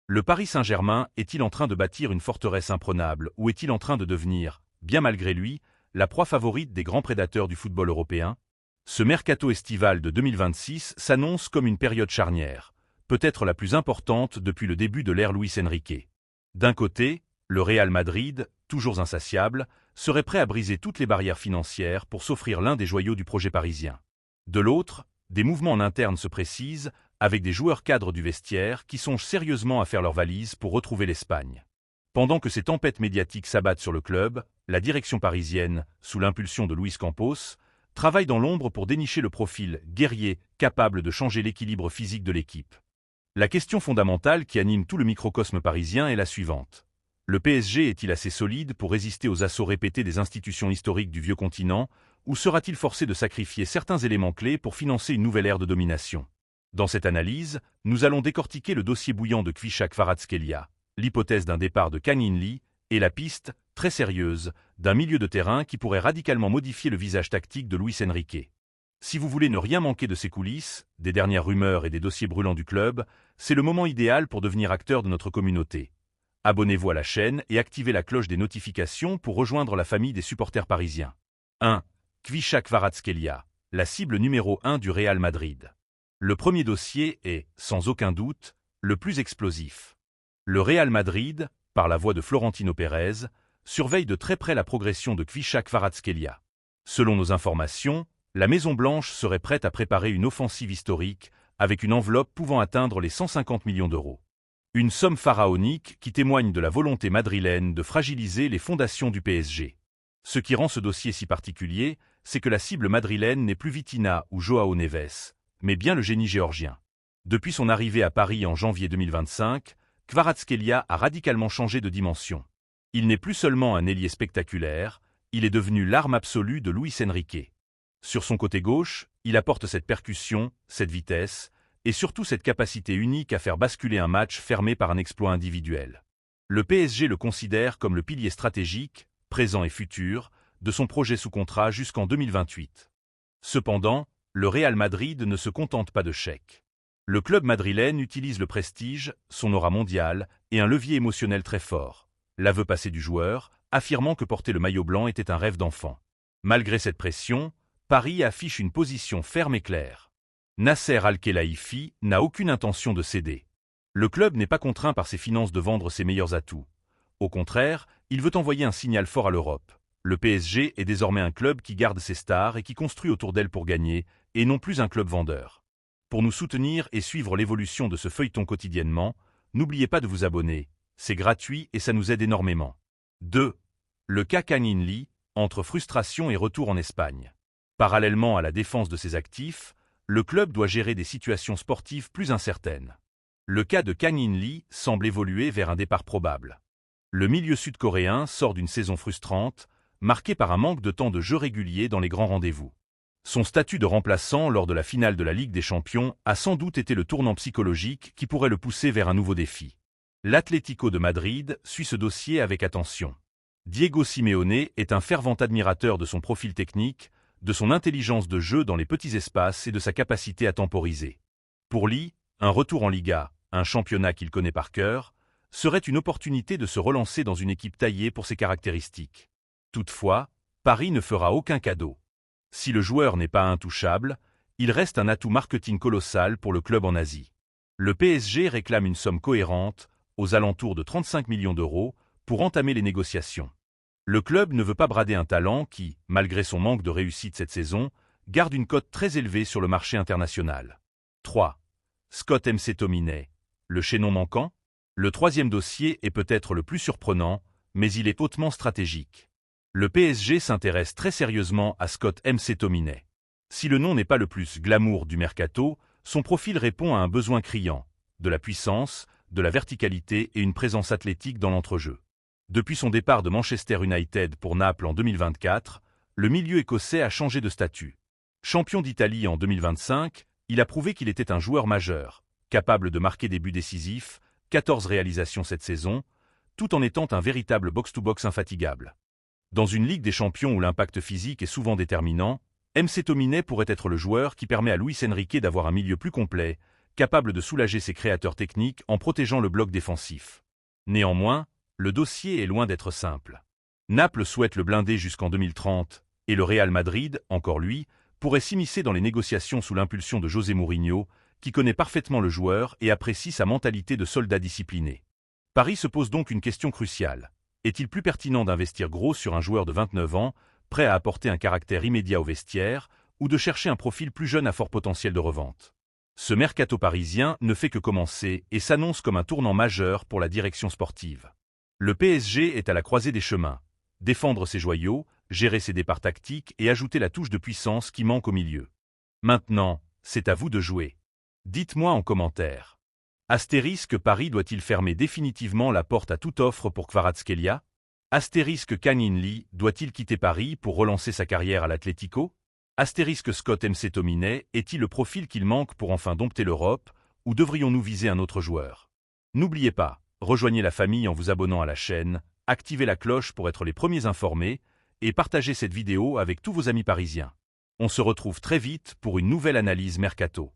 Le Paris Saint-Germain est-il en train de bâtir une forteresse imprenable ou est-il en train de devenir, bien malgré lui, la proie favorite des grands prédateurs du football européen? Ce mercato estival de 2026 s'annonce comme une période charnière, peut-être la plus importante depuis le début de l'ère Luis Enrique. D'un côté, le Real Madrid, toujours insatiable, serait prêt à briser toutes les barrières financières pour s'offrir l'un des joyaux du projet parisien. De l'autre, des mouvements en interne se précisent, avec des joueurs cadres du vestiaire qui songent sérieusement à faire leurs valises pour retrouver l'Espagne. Pendant que ces tempêtes médiatiques s'abattent sur le club, la direction parisienne, sous l'impulsion de Luis Campos, travaille dans l'ombre pour dénicher le profil guerrier capable de changer l'équilibre physique de l'équipe. La question fondamentale qui anime tout le microcosme parisien est la suivante. Le PSG est-il assez solide pour résister aux assauts répétés des institutions historiques du vieux continent, ou sera-t-il forcé de sacrifier certains éléments clés pour financer une nouvelle ère de domination? Dans cette analyse, nous allons décortiquer le dossier bouillant de Kvichak Kvaratskhelia, l'hypothèse d'un départ de Kang In-lee et la piste, très sérieuse, d'un milieu de terrain qui pourrait radicalement modifier le visage tactique de Luis Enrique. Si vous voulez ne rien manquer de ces coulisses, des dernières rumeurs et des dossiers brûlants du club, c'est le moment idéal pour devenir acteur de notre communauté. Abonnez-vous à la chaîne et activez la cloche des notifications pour rejoindre la famille des supporters parisiens. 1. Kvichak Kvaratskhelia, la cible numéro 1 du Real Madrid. Le premier dossier est, sans aucun doute, le plus explosif. Le Real Madrid, par la voix de Florentino Pérez, surveille de très près la progression de Kvichak Kvaratskhelia. Selon nos informations, la Maison-Blanche serait prête à préparer une offensive historique avec une enveloppe pouvant atteindre les 150 millions d'euros. Une somme pharaonique qui témoigne de la volonté madrilène de fragiliser les fondations du PSG. Ce qui rend ce dossier si particulier, c'est que la cible madrilène n'est plus Vitinha ou Joao Neves, mais bien le génie géorgien. Depuis son arrivée à Paris en janvier 2025, Kvaratskhelia a radicalement changé de dimension. Il n'est plus seulement un ailier spectaculaire, il est devenu l'arme absolue de Luis Enrique. Sur son côté gauche, il apporte cette percussion, cette vitesse, et surtout cette capacité unique à faire basculer un match fermé par un exploit individuel. Le PSG le considère comme le pilier stratégique, présent et futur, de son projet sous contrat jusqu'en 2028. Cependant, le Real Madrid ne se contente pas de chèques. Le club madrilène utilise le prestige, son aura mondiale et un levier émotionnel très fort. L'aveu passé du joueur, affirmant que porter le maillot blanc était un rêve d'enfant. Malgré cette pression, Paris affiche une position ferme et claire. Nasser Al-Khelaifi n'a aucune intention de céder. Le club n'est pas contraint par ses finances de vendre ses meilleurs atouts. Au contraire, il veut envoyer un signal fort à l'Europe. Le PSG est désormais un club qui garde ses stars et qui construit autour d'elles pour gagner, et non plus un club vendeur. Pour nous soutenir et suivre l'évolution de ce feuilleton quotidiennement, n'oubliez pas de vous abonner. C'est gratuit et ça nous aide énormément. 2. Le cas Kang In-lee, entre frustration et retour en Espagne. Parallèlement à la défense de ses actifs, le club doit gérer des situations sportives plus incertaines. Le cas de Kang In-lee semble évoluer vers un départ probable. Le milieu sud-coréen sort d'une saison frustrante, marquée par un manque de temps de jeu régulier dans les grands rendez-vous. Son statut de remplaçant lors de la finale de la Ligue des Champions a sans doute été le tournant psychologique qui pourrait le pousser vers un nouveau défi. L'Atlético de Madrid suit ce dossier avec attention. Diego Simeone est un fervent admirateur de son profil technique, de son intelligence de jeu dans les petits espaces et de sa capacité à temporiser. Pour lui, un retour en Liga, un championnat qu'il connaît par cœur, serait une opportunité de se relancer dans une équipe taillée pour ses caractéristiques. Toutefois, Paris ne fera aucun cadeau. Si le joueur n'est pas intouchable, il reste un atout marketing colossal pour le club en Asie. Le PSG réclame une somme cohérente, aux alentours de 35 millions d'euros, pour entamer les négociations. Le club ne veut pas brader un talent qui, malgré son manque de réussite cette saison, garde une cote très élevée sur le marché international. 3. Scott McTominay. Le chaînon manquant? Le troisième dossier est peut-être le plus surprenant, mais il est hautement stratégique. Le PSG s'intéresse très sérieusement à Scott McTominay. Si le nom n'est pas le plus glamour du mercato, son profil répond à un besoin criant, de la puissance, de la verticalité et une présence athlétique dans l'entrejeu. Depuis son départ de Manchester United pour Naples en 2024, le milieu écossais a changé de statut. Champion d'Italie en 2025, il a prouvé qu'il était un joueur majeur, capable de marquer des buts décisifs, 14 réalisations cette saison, tout en étant un véritable box-to-box infatigable. Dans une Ligue des Champions où l'impact physique est souvent déterminant, McTominay pourrait être le joueur qui permet à Luis Enrique d'avoir un milieu plus complet, capable de soulager ses créateurs techniques en protégeant le bloc défensif. Néanmoins, le dossier est loin d'être simple. Naples souhaite le blinder jusqu'en 2030, et le Real Madrid, encore lui, pourrait s'immiscer dans les négociations sous l'impulsion de José Mourinho, qui connaît parfaitement le joueur et apprécie sa mentalité de soldat discipliné. Paris se pose donc une question cruciale. Est-il plus pertinent d'investir gros sur un joueur de 29 ans, prêt à apporter un caractère immédiat au vestiaire, ou de chercher un profil plus jeune à fort potentiel de revente? Ce mercato parisien ne fait que commencer et s'annonce comme un tournant majeur pour la direction sportive. Le PSG est à la croisée des chemins. Défendre ses joyaux, gérer ses départs tactiques et ajouter la touche de puissance qui manque au milieu. Maintenant, c'est à vous de jouer. Dites-moi en commentaire. Astérisque Paris doit-il fermer définitivement la porte à toute offre pour Kvaratskhelia? Astérisque Kang-in Lee doit-il quitter Paris pour relancer sa carrière à l'Atlético? Astérisque Scott McTominay est-il le profil qu'il manque pour enfin dompter l'Europe, ou devrions-nous viser un autre joueur? N'oubliez pas, rejoignez la famille en vous abonnant à la chaîne, activez la cloche pour être les premiers informés, et partagez cette vidéo avec tous vos amis parisiens. On se retrouve très vite pour une nouvelle analyse mercato.